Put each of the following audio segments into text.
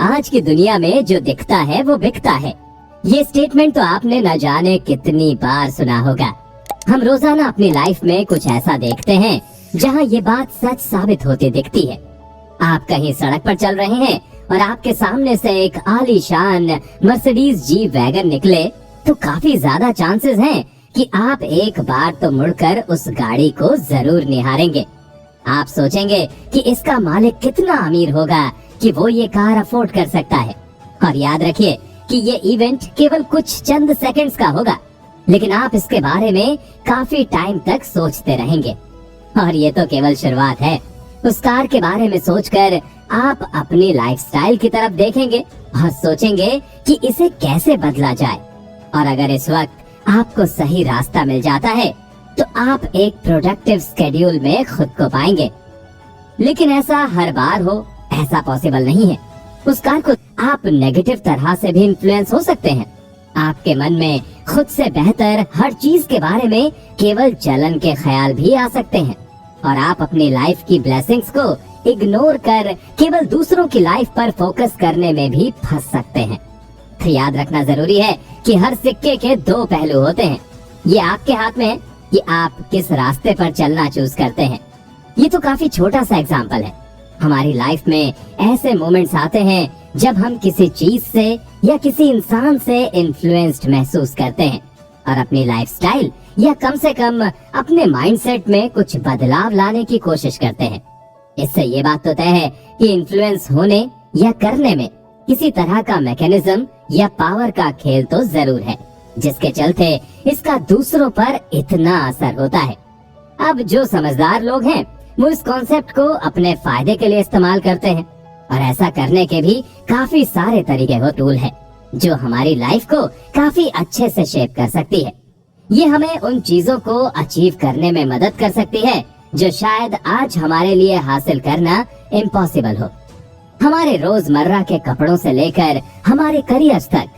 आज की दुनिया में जो दिखता है वो बिकता है। ये स्टेटमेंट तो आपने न जाने कितनी बार सुना होगा। हम रोजाना अपनी लाइफ में कुछ ऐसा देखते हैं जहाँ ये बात सच साबित होती दिखती है। आप कहीं सड़क पर चल रहे हैं और आपके सामने से एक आलीशान मर्सिडीज जी वैगन निकले तो काफी ज्यादा चांसेस हैं कि आप एक बार तो मुड़कर उस गाड़ी को जरूर निहारेंगे। आप सोचेंगे कि इसका मालिक कितना अमीर होगा कि वो ये कार अफोर्ड कर सकता है। और याद रखिए कि ये इवेंट केवल कुछ चंद सेकंड्स का होगा, लेकिन आप इसके बारे में काफी टाइम तक सोचते रहेंगे। और ये तो केवल शुरुआत है। उस कार के बारे में सोचकर आप अपनी लाइफस्टाइल की तरफ देखेंगे और सोचेंगे कि इसे कैसे बदला जाए। और अगर इस वक्त आपको सही रास्ता मिल जाता है तो आप एक प्रोडक्टिव स्केड्यूल में खुद को पाएंगे। लेकिन ऐसा हर बार हो, ऐसा पॉसिबल नहीं है। उस कार को आप नेगेटिव तरह से भी इन्फ्लुएंस हो सकते हैं। आपके मन में खुद से बेहतर हर चीज के बारे में केवल जलन के ख्याल भी आ सकते हैं और आप अपनी लाइफ की ब्लेसिंग्स को इग्नोर कर केवल दूसरों की लाइफ पर फोकस करने में भी फंस सकते हैं। तो याद रखना जरूरी है कि हर सिक्के के दो पहलू होते हैं। ये आपके हाथ में है कि आप किस रास्ते पर चलना चूज करते हैं। ये तो काफी छोटा सा एग्जाम्पल है। हमारी लाइफ में ऐसे मोमेंट्स आते हैं जब हम किसी चीज से या किसी इंसान से इन्फ्लुएंस्ड महसूस करते हैं और अपनी लाइफस्टाइल या कम से कम अपने माइंडसेट में कुछ बदलाव लाने की कोशिश करते हैं। इससे ये बात तो तय है कि इन्फ्लुएंस होने या करने में किसी तरह का मैकेनिज्म या पावर का खेल तो जरूर है, जिसके चलते इसका दूसरों पर इतना असर होता है। अब जो समझदार लोग हैं वो इस कॉन्सेप्ट को अपने फायदे के लिए इस्तेमाल करते हैं और ऐसा करने के भी काफी सारे तरीके हो टूल है जो हमारी लाइफ को काफी अच्छे से शेप कर सकती है। ये हमें उन चीजों को अचीव करने में मदद कर सकती है जो शायद आज हमारे लिए हासिल करना इम्पॉसिबल हो। हमारे रोजमर्रा के कपड़ों से लेकर हमारे करियर्स तक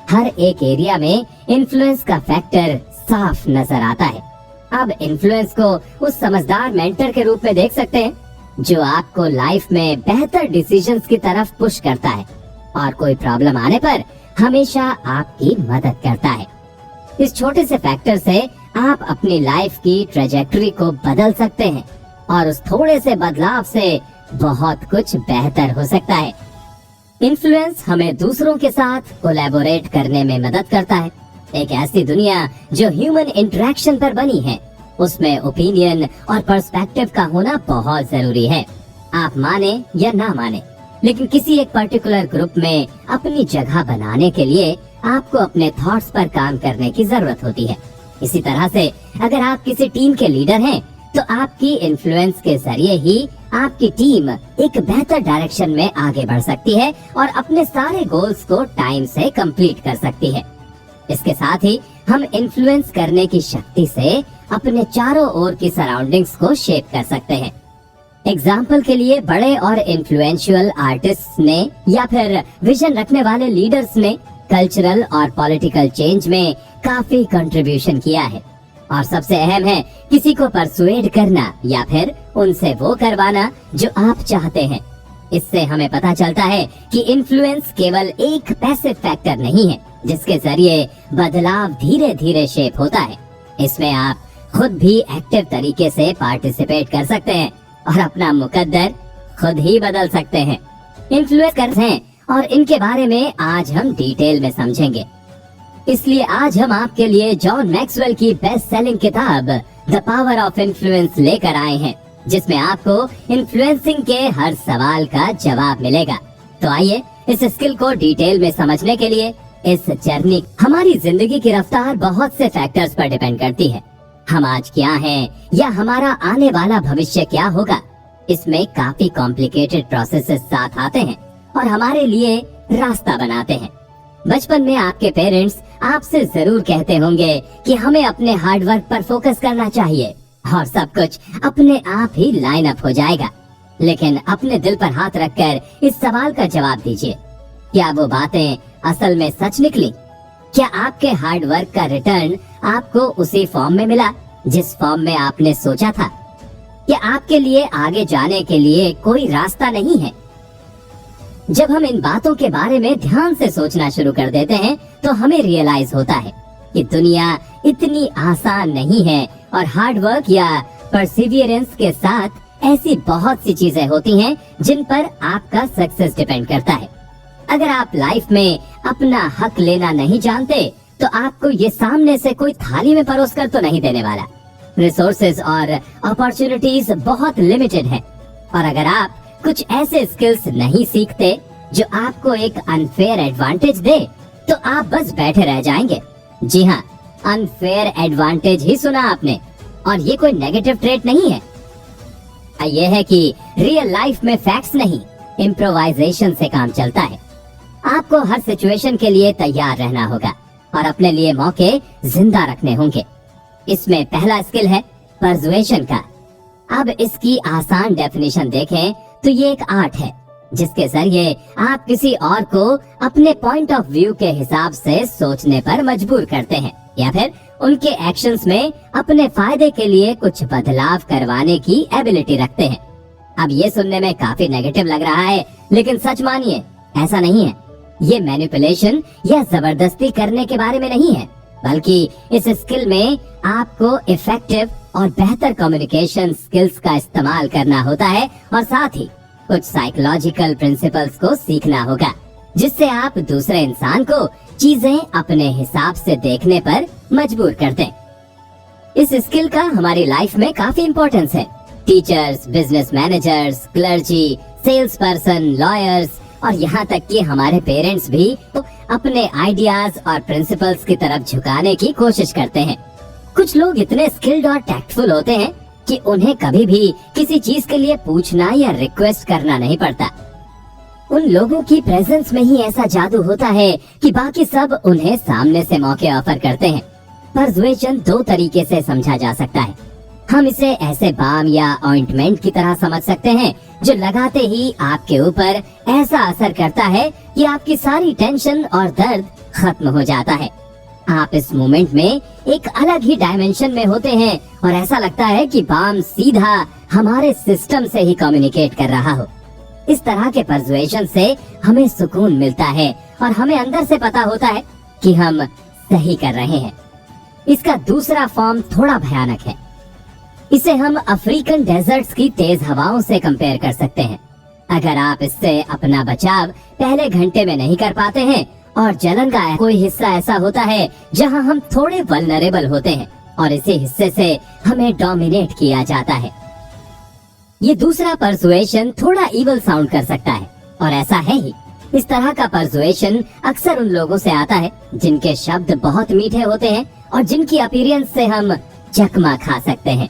हर एक एरिया में इन्फ्लुएंस का फैक्टर साफ नजर आता है। अब इन्फ्लुएंस को उस समझदार मेंटर के रूप में देख सकते हैं जो आपको लाइफ में बेहतर डिसीजंस की तरफ पुश करता है और कोई प्रॉब्लम आने पर हमेशा आपकी मदद करता है। इस छोटे से फैक्टर से आप अपनी लाइफ की ट्रेजेक्टरी को बदल सकते हैं और उस थोड़े से बदलाव से बहुत कुछ बेहतर हो सकता है। इन्फ्लुएंस हमें दूसरों के साथ कोलैबोरेट करने में मदद करता है। एक ऐसी दुनिया जो ह्यूमन इंटरेक्शन पर बनी है, उसमें ओपिनियन और पर्सपेक्टिव का होना बहुत जरूरी है। आप माने या ना माने, लेकिन किसी एक पर्टिकुलर ग्रुप में अपनी जगह बनाने के लिए आपको अपने थॉट्स पर काम करने की जरूरत होती है। इसी तरह से अगर आप किसी टीम के लीडर हैं तो आपकी इन्फ्लुएंस के जरिए ही आपकी टीम एक बेहतर डायरेक्शन में आगे बढ़ सकती है और अपने सारे गोल्स को टाइम से कंप्लीट कर सकती है। इसके साथ ही हम इन्फ्लुएंस करने की शक्ति से अपने चारों ओर की सराउंडिंग्स को शेप कर सकते हैं। एग्जाम्पल के लिए बड़े और इन्फ्लुएंशियल आर्टिस्ट ने या फिर विजन रखने वाले लीडर्स ने कल्चरल और पॉलिटिकल चेंज में काफी कंट्रीब्यूशन किया है। और सबसे अहम है किसी को परसुएड करना या फिर उनसे वो करवाना जो आप चाहते हैं। इससे हमें पता चलता है कि इन्फ्लुएंस केवल एक पैसिव फैक्टर नहीं है जिसके जरिए बदलाव धीरे धीरे शेप होता है। इसमें आप खुद भी एक्टिव तरीके से पार्टिसिपेट कर सकते हैं और अपना मुकद्दर खुद ही बदल सकते हैं। इन्फ्लुएंसर्स हैं और इनके बारे में आज हम डिटेल में समझेंगे। इसलिए आज हम आपके लिए जॉन मैक्सवेल की बेस्ट सेलिंग किताब द पावर ऑफ इन्फ्लुएंस लेकर आए हैं, जिसमें आपको इन्फ्लुएंसिंग के हर सवाल का जवाब मिलेगा। तो आइए इस स्किल को डिटेल में समझने के लिए इस जर्नी। हमारी जिंदगी की रफ्तार बहुत से फैक्टर्स पर डिपेंड करती है। हम आज क्या हैं या हमारा आने वाला भविष्य क्या होगा, इसमें काफी कॉम्प्लिकेटेड प्रोसेसेस साथ आते हैं और हमारे लिए रास्ता बनाते हैं। बचपन में आपके पेरेंट्स आपसे जरूर कहते होंगे कि हमें अपने हार्डवर्क पर फोकस करना चाहिए और सब कुछ अपने आप ही लाइन अप हो जाएगा। लेकिन अपने दिल पर हाथ रखकर इस सवाल का जवाब दीजिए, क्या वो बातें असल में सच निकली? क्या आपके हार्डवर्क का रिटर्न आपको उसी फॉर्म में मिला जिस फॉर्म में आपने सोचा था? क्या आपके लिए आगे जाने के लिए कोई रास्ता नहीं है? जब हम इन बातों के बारे में ध्यान से सोचना शुरू कर देते हैं तो हमें रियलाइज होता है कि दुनिया इतनी आसान नहीं है और हार्ड वर्क या परसिवियरेंस के साथ ऐसी बहुत सी चीजें होती हैं जिन पर आपका सक्सेस डिपेंड करता है। अगर आप लाइफ में अपना हक लेना नहीं जानते तो आपको ये सामने से कोई थाली में परोस कर तो नहीं देने वाला। रिसोर्सेज और अपॉर्चुनिटीज बहुत लिमिटेड है और अगर आप कुछ ऐसे स्किल्स नहीं सीखते जो आपको एक अनफेयर एडवांटेज दे तो आप बस बैठे रह जाएंगे। जी हाँ, अनफेयर एडवांटेज ही सुना आपने, और ये कोई नेगेटिव ट्रेट नहीं है। ये है कि रियल लाइफ में फैक्ट्स नहीं, इम्प्रोवाइजेशन से काम चलता है। आपको हर सिचुएशन के लिए तैयार रहना होगा और अपने लिए मौके जिंदा रखने होंगे। इसमें पहला स्किल है परसुएशन का। अब इसकी आसान डेफिनेशन देखें तो ये एक आर्ट है जिसके जरिए आप किसी और को अपने पॉइंट ऑफ व्यू के हिसाब से सोचने पर मजबूर करते हैं या फिर उनके एक्शंस में अपने फायदे के लिए कुछ बदलाव करवाने की एबिलिटी रखते हैं। अब ये सुनने में काफी नेगेटिव लग रहा है, लेकिन सच मानिए ऐसा नहीं है। ये मैनिपुलेशन या जबरदस्ती करने के बारे में नहीं है, बल्कि इस स्किल में आपको इफेक्टिव और बेहतर कम्युनिकेशन स्किल्स का इस्तेमाल करना होता है और साथ ही कुछ साइकोलॉजिकल प्रिंसिपल्स को सीखना होगा जिससे आप दूसरे इंसान को चीजें अपने हिसाब से देखने पर मजबूर कर दें। इस स्किल का हमारी लाइफ में काफी इम्पोर्टेंस है। Teachers, business managers, clergy, sales person, lawyers और यहाँ तक कि हमारे पेरेंट्स भी अपने आइडियाज और प्रिंसिपल्स की तरफ झुकाने की कोशिश करते हैं। कुछ लोग इतने स्किल्ड और टैक्टफुल होते हैं कि उन्हें कभी भी किसी चीज के लिए पूछना या रिक्वेस्ट करना नहीं पड़ता। उन लोगों की प्रेजेंस में ही ऐसा जादू होता है कि बाकी सब उन्हें सामने से मौके ऑफर करते हैं। परसुएशन दो तरीके से समझा जा सकता है। हम इसे ऐसे बाम या ऑइंटमेंट की तरह समझ सकते हैं जो लगाते ही आपके ऊपर ऐसा असर करता है कि आपकी सारी टेंशन और दर्द खत्म हो जाता है। आप इस मोमेंट में एक अलग ही डायमेंशन में होते हैं और ऐसा लगता है कि बाम सीधा हमारे सिस्टम से ही कम्युनिकेट कर रहा हो। इस तरह के परसुएशन से हमें सुकून मिलता है और हमें अंदर से पता होता है कि हम सही कर रहे हैं। इसका दूसरा फॉर्म थोड़ा भयानक है। इसे हम अफ्रीकन डेजर्ट्स की तेज हवाओं से कंपेयर कर सकते हैं। अगर आप इससे अपना बचाव पहले घंटे में नहीं कर पाते हैं और जलन का कोई हिस्सा ऐसा होता है जहां हम थोड़े वल्नरेबल होते हैं और इसी हिस्से से हमें डोमिनेट किया जाता है। ये दूसरा परसुएशन थोड़ा इवल साउंड कर सकता है और ऐसा है ही। इस तरह का परसुएशन अक्सर उन लोगों से आता है जिनके शब्द बहुत मीठे होते हैं और जिनकी अपीयरेंस से हम चकमा खा सकते हैं।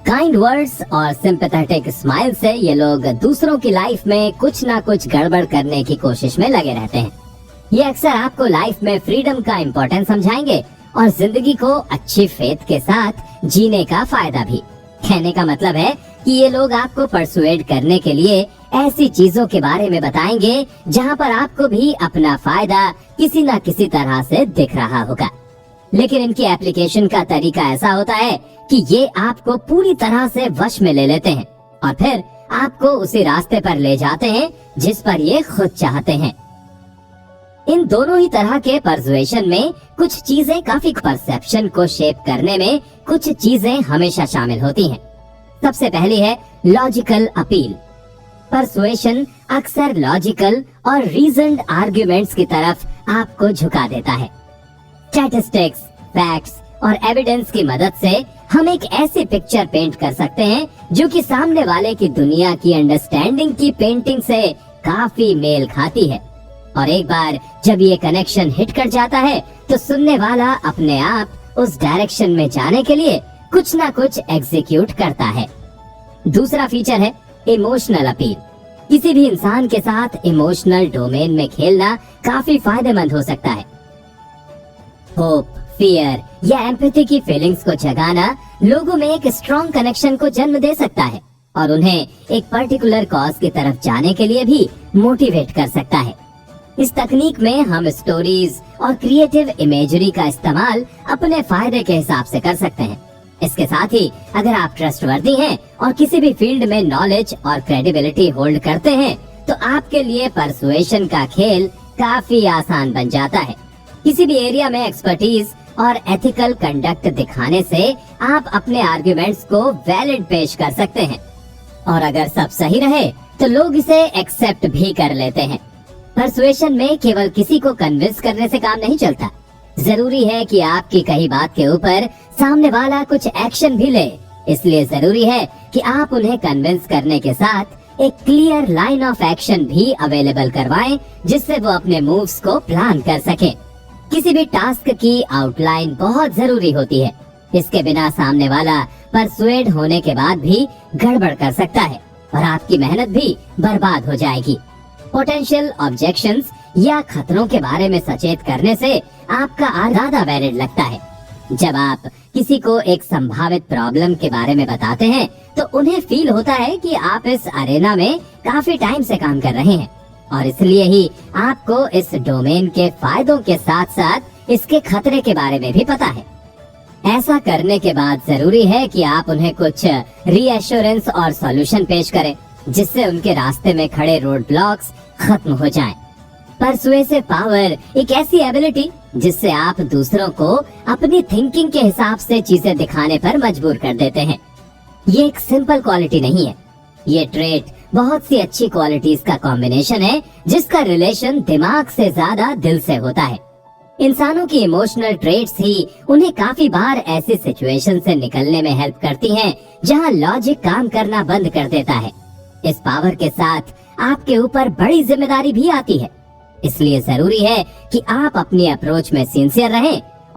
काइंड वर्ड्स और सिंपैथेटिक स्माइल से ये लोग दूसरों की लाइफ में कुछ ना कुछ गड़बड़ करने की कोशिश में लगे रहते हैं। ये अक्सर आपको लाइफ में फ्रीडम का इम्पोर्टेंस समझाएंगे और जिंदगी को अच्छी फेथ के साथ जीने का फायदा भी। कहने का मतलब है कि ये लोग आपको परसुएड करने के लिए ऐसी चीजों के बारे में बताएंगे जहां पर आपको भी अपना फायदा किसी न किसी तरह से दिख रहा होगा, लेकिन इनकी एप्लीकेशन का तरीका ऐसा होता है कि ये आपको पूरी तरह से वश में ले लेते हैं और फिर आपको उसी रास्ते पर ले जाते हैं जिस पर ये खुद चाहते हैं। इन दोनों ही तरह के परसुएशन में कुछ चीजें काफी परसेप्शन को शेप करने में कुछ चीजें हमेशा शामिल होती हैं। सबसे पहली है लॉजिकल अपील। परसुएशन अक्सर लॉजिकल और रीजन्ड आर्ग्यूमेंट्स की तरफ आपको झुका देता है। स्टैटिस्टिक्स, फैक्ट्स और एविडेंस की मदद से हम एक ऐसी पिक्चर पेंट कर सकते हैं जो कि सामने वाले की दुनिया की अंडरस्टैंडिंग की पेंटिंग से काफी मेल खाती है। और एक बार जब ये कनेक्शन हिट कर जाता है तो सुनने वाला अपने आप उस डायरेक्शन में जाने के लिए कुछ ना कुछ एग्जीक्यूट करता है। दूसरा फीचर है इमोशनल अपील। किसी भी इंसान के साथ इमोशनल डोमेन में खेलना काफी फायदेमंद हो सकता है। होप, फियर या एम्पैथी की फीलिंग्स को जगाना लोगों में एक स्ट्रॉन्ग कनेक्शन को जन्म दे सकता है और उन्हें एक पर्टिकुलर कॉज की तरफ जाने के लिए भी मोटिवेट कर सकता है। इस तकनीक में हम स्टोरीज और क्रिएटिव इमेजरी का इस्तेमाल अपने फायदे के हिसाब से कर सकते हैं। इसके साथ ही अगर आप ट्रस्टवर्दी हैं और किसी भी फील्ड में नॉलेज और क्रेडिबिलिटी होल्ड करते हैं तो तो आपके लिए परसुएशन का खेल काफी आसान बन जाता है। किसी भी एरिया में एक्सपर्टीज और एथिकल कंडक्ट दिखाने से आप अपने आर्गुमेंट्स को वैलिड पेश कर सकते हैं, और अगर सब सही रहे तो लोग इसे एक्सेप्ट भी कर लेते हैं। परसुएशन में केवल किसी को कन्विंस करने से काम नहीं चलता, जरूरी है कि आपकी कही बात के ऊपर सामने वाला कुछ एक्शन भी ले। इसलिए जरूरी है कि आप उन्हें कन्विंस करने के साथ एक क्लियर लाइन ऑफ एक्शन भी अवेलेबल करवाएं, जिससे वो अपने मूव्स को प्लान कर सके। किसी भी टास्क की आउटलाइन बहुत जरूरी होती है। इसके बिना सामने वाला परसुएड होने के बाद भी गड़बड़ कर सकता है और आपकी मेहनत भी बर्बाद हो जाएगी। पोटेंशियल ऑब्जेक्शंस या खतरों के बारे में सचेत करने से आपका ज्यादा वैलिड लगता है। जब आप किसी को एक संभावित प्रॉब्लम के बारे में बताते हैं तो उन्हें फील होता है कि आप इस अरेना में काफी टाइम से काम कर रहे हैं, और इसलिए ही आपको इस डोमेन के फायदों के साथ साथ इसके खतरे के बारे में भी पता है। ऐसा करने के बाद जरूरी है कि आप उन्हें कुछ रीएश्योरेंस और सॉल्यूशन पेश करें, जिससे उनके रास्ते में खड़े रोड ब्लॉक्स खत्म हो जाएं। परसुएसिव पावर एक ऐसी एबिलिटी जिससे आप दूसरों को अपनी थिंकिंग के हिसाब से चीजें दिखाने पर मजबूर कर देते हैं। ये एक सिंपल क्वालिटी नहीं है, ये ट्रेट बहुत सी अच्छी क्वालिटीज का कॉम्बिनेशन है, जिसका रिलेशन दिमाग से ज्यादा दिल से होता है। इंसानों की इमोशनल ट्रेट्स ही उन्हें काफी बार ऐसी सिचुएशन से निकलने में हेल्प करती हैं, जहां लॉजिक काम करना बंद कर देता है। इस पावर के साथ आपके ऊपर बड़ी जिम्मेदारी भी आती है, इसलिए जरूरी है कि आप अपनी अप्रोच में सिंसियर रहें